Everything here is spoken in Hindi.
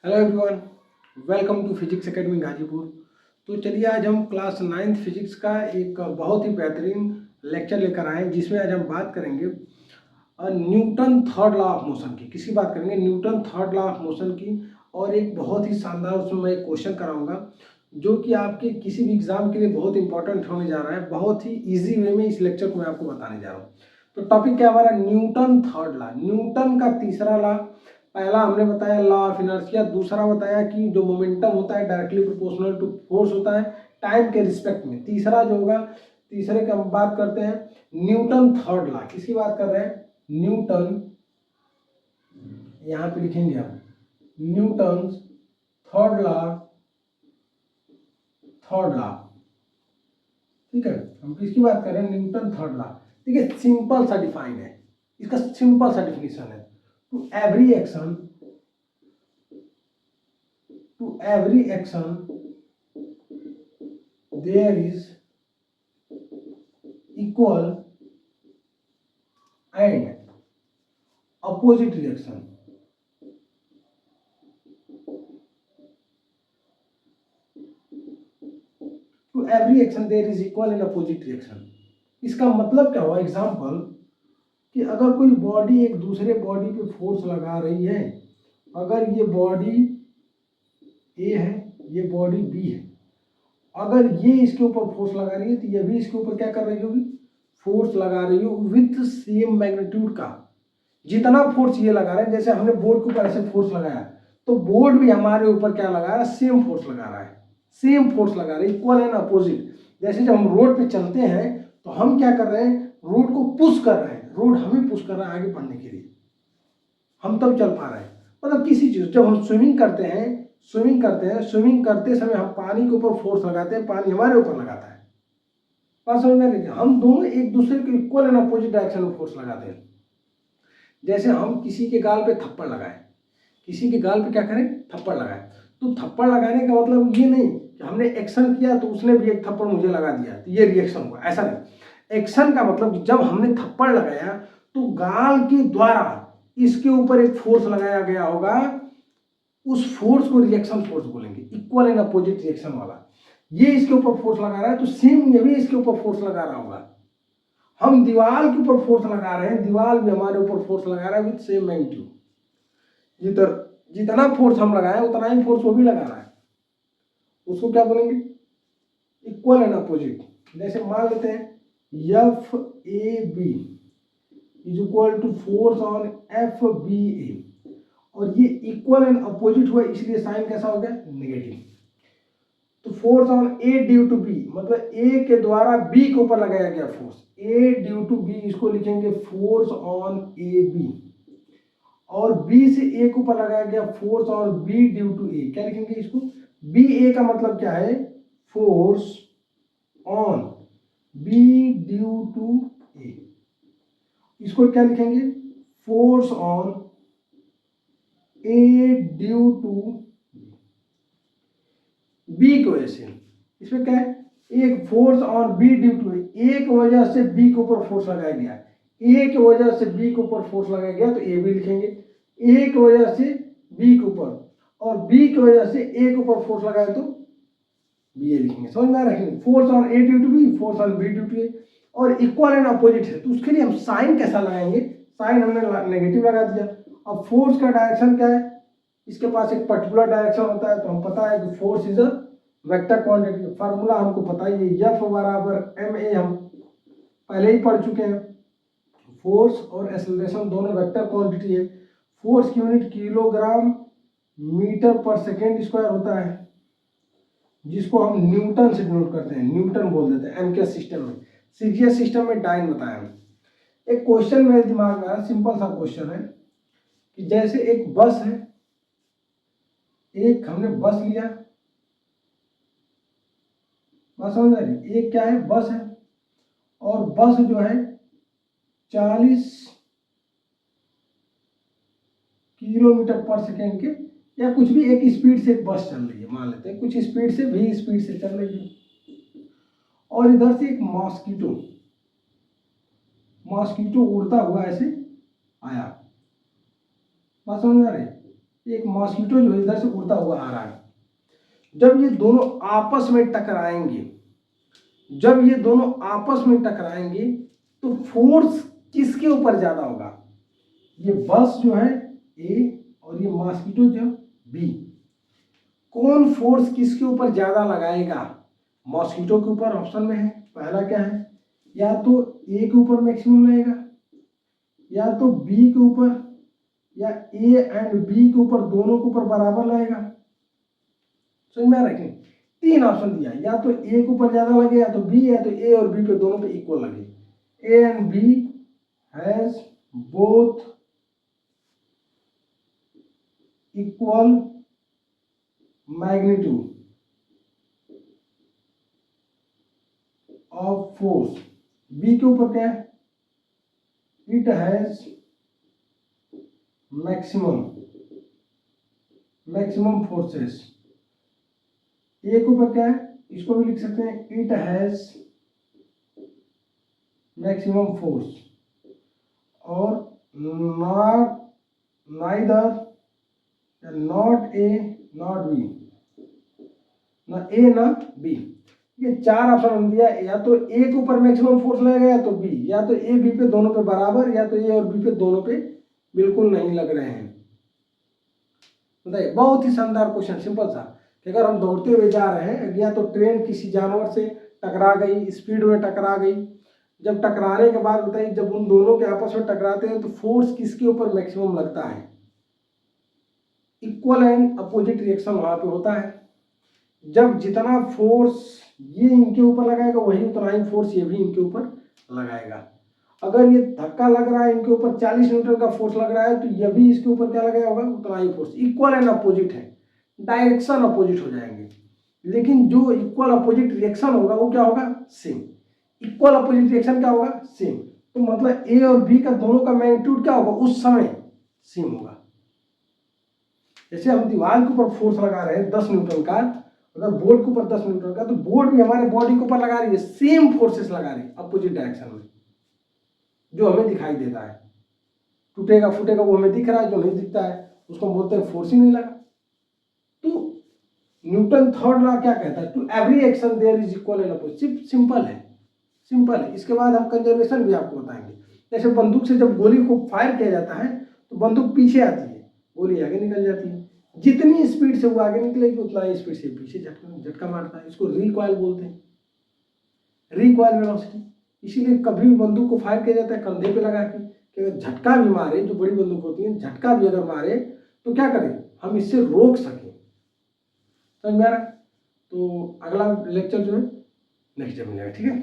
Hello everyone, welcome to Physics Academy Ghazipur. तो चलिए आज हम क्लास 9th फिजिक्स का एक बहुत ही बेहतरीन लेक्चर लेकर आए हैं जिसमें आज हम बात करेंगे Newton third law of motion की। किसकी बात करेंगे? Newton third law of motion की। और एक बहुत ही शानदार उसमें मैं एक क्वेश्चन कराऊंगा जो कि आपके किसी भी एग्जाम के लिए बहुत इंपॉर्टेंट होने जा रहा है। बहुत ही ईजी वे में इस लेक्चर को मैं आपको बताने जा रहा हूँ। तो टॉपिक क्या हमारा? न्यूटन थर्ड लॉ, न्यूटन का तीसरा लॉ। पहला हमने बताया लॉ ऑफ इनर्शिया, दूसरा बताया कि जो मोमेंटम होता है डायरेक्टली प्रोपोर्शनल टू फोर्स होता है टाइम के रिस्पेक्ट में। तीसरा जो होगा, तीसरे का हम बात करते हैं न्यूटन थर्ड लॉ। किसकी बात कर रहे हैं? न्यूटन, यहां पे लिखेंगे आप Newton third law, third law. ठीक है, हम किसकी बात कर रहे हैं? Newton third law. ठीक है, सिंपल सा डिफाइन है, इसका सिंपल सा डिफिनेशन है। To every action, to every action there is equal and opposite reaction. To every action there is equal and opposite reaction. इसका मतलब क्या हुआ? एग्जाम्पल कि अगर कोई बॉडी एक दूसरे बॉडी पे फोर्स लगा रही है, अगर ये बॉडी ए है, ये बॉडी बी है, अगर ये इसके ऊपर फोर्स लगा रही है तो ये भी इसके ऊपर क्या कर रही होगी? फोर्स लगा रही हो विथ सेम मैग्नीट्यूड का। जितना फोर्स ये लगा रहा है, जैसे हमने बोर्ड के ऊपर ऐसे फोर्स लगाया तो बोर्ड भी हमारे ऊपर क्या लगा रहा है? सेम फोर्स लगा रहा है, सेम फोर्स लगा रहा है, इक्वल एंड अपोजिट। जैसे जब हम रोड पे चलते हैं तो हम क्या कर रहे हैं? रोड को पुश कर रहे हैं, रोड हमें पुश कर रहा है आगे बढ़ने के लिए, हम तब चल पा रहे हैं। मतलब किसी चीज, जब हम स्विमिंग करते हैं, स्विमिंग करते समय हम पानी के ऊपर फोर्स लगाते हैं, पानी हमारे ऊपर लगाता है। बात समझ में नहीं? हम दोनों एक दूसरे के इक्वल एंड अपोजिट डायरेक्शन में फोर्स लगाते हैं। जैसे हम किसी के गाल पे थप्पड़ लगाए, किसी के गाल पे क्या करें? थप्पड़ लगाए। तो थप्पड़ लगाने का मतलब ये नहीं कि हमने एक्शन किया तो उसने भी एक थप्पड़ मुझे लगा दिया तो ये रिएक्शन हुआ, ऐसा नहीं। एक्शन का मतलब जब हमने थप्पड़ लगाया तो गाल के द्वारा इसके ऊपर एक फोर्स लगाया गया होगा, उस फोर्स को रिएक्शन फोर्स बोलेंगे, इक्वल एंड अपोजिट रिएक्शन वाला। ये इसके ऊपर फोर्स लगा रहा है तो सेम ये भी इसके ऊपर फोर्स लगा रहा होगा। हम दीवार के ऊपर फोर्स लगा रहे हैं, दीवार भी हमारे ऊपर फोर्स लगा रहा है विद सेम मैग्नीट्यूड। जितना फोर्स हम लगाए उतना ही फोर्स वो भी लगा रहा है, उसको क्या बोलेंगे? Equal and opposite. जैसे मान लेते हैं F A B is equal to force on F B A, और ये इक्वल एंड अपोजिट हुआ इसलिए साइन कैसा हो गया? नेगेटिव। तो force on A due to B मतलब ए के द्वारा बी के ऊपर लगाया गया force, A due to B, इसको लिखेंगे फोर्स ऑन ए बी। और बी से ए के ऊपर लगाया गया force on B due to A, क्या लिखेंगे इसको? बी ए का मतलब क्या है? Force on B due to A. इसको क्या लिखेंगे? Force on A due to B की वजह से। इसमें क्या है? एक force on B due to A, एक वजह से बी के ऊपर फोर्स लगाया गया, ए की वजह से बी के ऊपर फोर्स लगाया गया तो ए भी लिखेंगे, ए की वजह से बी के ऊपर, और बी की वजह से ए के ऊपर फोर्स लगाया तो बी ए लिखेंगे। समझ में आ रहा है? Force on A due to B, force on B due to A, और इक्वल एंड अपोजिट है तो उसके लिए हम साइन कैसा लगाएंगे? साइन हमने नेगेटिव लगा दिया। अब फोर्स का डायरेक्शन क्या है? इसके पास एक पर्टिकुलर डायरेक्शन होता है, तो हम पता है कि force is a vector quantity. Formula हमको पता ही है, एफ बराबर एम ए, हम पहले ही पढ़ चुके हैं। फोर्स और एक्सेलरेशन दोनों वेक्टर क्वांटिटी है। फोर्स की यूनिट किलोग्राम मीटर पर सेकेंड स्क्वायर होता है, जिसको हम न्यूटन से डिनोट करते हैं, न्यूटन बोल देते हैं एमके सिस्टम में। सीजीएस सिस्टम में डाइन बताया हम। एक क्वेश्चन मेरे दिमाग में आया, सिंपल सा क्वेश्चन है कि जैसे एक बस है, एक हमने बस लिया, बस समझ रहे? एक क्या है? बस है, और बस जो है 40 किलोमीटर पर सेकेंड के या कुछ भी एक स्पीड से एक बस चल रही है, मान लेते हैं कुछ स्पीड से भी स्पीड से चल रही है। और इधर से एक मॉस्किटो, मॉस्किटो उड़ता हुआ ऐसे आया, बात समझ आ रही? एक मॉस्किटो जो है इधर से उड़ता हुआ आ रहा है। जब ये दोनों आपस में टकराएंगे, जब ये दोनों आपस में टकराएंगे तो फोर्स किसके ऊपर ज्यादा होगा? ये बस जो है ए और ये मॉस्किटो जो बी, कौन फोर्स किसके ऊपर ज्यादा लगाएगा? मॉस्किटो के ऊपर ऑप्शन में है। पहला क्या है? या तो ए के ऊपर मैक्सिमम लगेगा, या तो बी के ऊपर, या ए एंड बी के ऊपर, दोनों के ऊपर बराबर लगेगा। समझ में रखें, तीन ऑप्शन दिया, या तो ए के ऊपर ज्यादा लगे, या तो बी, या तो ए और बी पे दोनों पे इक्वल लगे। A and B has both equal magnitude of force. B के ऊपर क्या है? It has maximum forces. A के ऊपर क्या है? इसको भी लिख सकते हैं, इट हैज मैक्सिमम फोर्स। और not neither not A not B, ना ए ना बी। ये चार ऑप्शन दिया, या तो ए के ऊपर मैक्सिमम फोर्स लगेगा, या तो बी, या तो ए बी पे दोनों पे बराबर, या तो ए और बी पे दोनों पे बिल्कुल नहीं लग रहे हैं। बताइए, बहुत ही शानदार क्वेश्चन, सिंपल सा, कि अगर हम दौड़ते हुए जा रहे हैं, या तो ट्रेन किसी जानवर से टकरा गई, स्पीड में टकरा गई, जब टकराने के बाद बताइए, जब उन दोनों के आपस में टकराते हैं तो फोर्स किसके ऊपर मैक्सिमम लगता है? इक्वल एंड अपोजिट रिएक्शन वहां पे होता है। जब जितना फोर्स ये इनके ऊपर लगाएगा, वही उतना ही फोर्स ये भी इनके ऊपर लगाएगा। अगर ये धक्का लग रहा है, इनके ऊपर 40 न्यूटन का फोर्स लग रहा है, तो ये भी इसके ऊपर क्या लगाया होगा? उतना ही फोर्स। इक्वल एंड अपोजिट है, डायरेक्शन अपोजिट हो जाएंगे, लेकिन जो इक्वल अपोजिट रिएक्शन होगा वो क्या होगा? सेम। इक्वल अपोजिट रिएक्शन क्या होगा? सेम। तो मतलब ए और बी का दोनों का मैग्नीट्यूड क्या होगा उस समय? सेम होगा। जैसे हम दीवार के ऊपर फोर्स लगा रहे हैं 10 न्यूटन का, अगर बोर्ड के ऊपर 10 न्यूटन का, तो बोर्ड भी हमारे बॉडी के ऊपर लगा रही है, सेम फोर्सेस लगा रही है अपोजिट डायरेक्शन में, जो हमें दिखाई देता है। टूटेगा फूटेगा वो हमें दिख रहा है, जो नहीं दिखता है उसको हम बोलते हैं फोर्स ही नहीं लगा। तो न्यूटन थर्ड लॉ क्या कहता है? To every action there is equal and opposite. Simple है, सिंपल है। इसके बाद हम कंजर्वेशन भी आपको बताएंगे। जैसे बंदूक से जब गोली को फायर किया जाता है तो बंदूक पीछे आती है, गोली आगे निकल जाती है। जितनी स्पीड से वो आगे निकलेगी उतना ही स्पीड से पीछे झटका मारता है। इसको रिकॉइल बोलते हैं, रिकॉइल वेलोसिटी। इसीलिए कभी भी बंदूक को फायर किया जाता है कंधे पे लगा के, कि अगर झटका भी मारे, जो बड़ी बंदूक होती है, झटका भी अगर मारे तो क्या करें? हम इससे रोक सकें। समझ में आ रहा है? तो अगला लेक्चर जो है नेक्स्ट डे मिलेगा, ठीक है।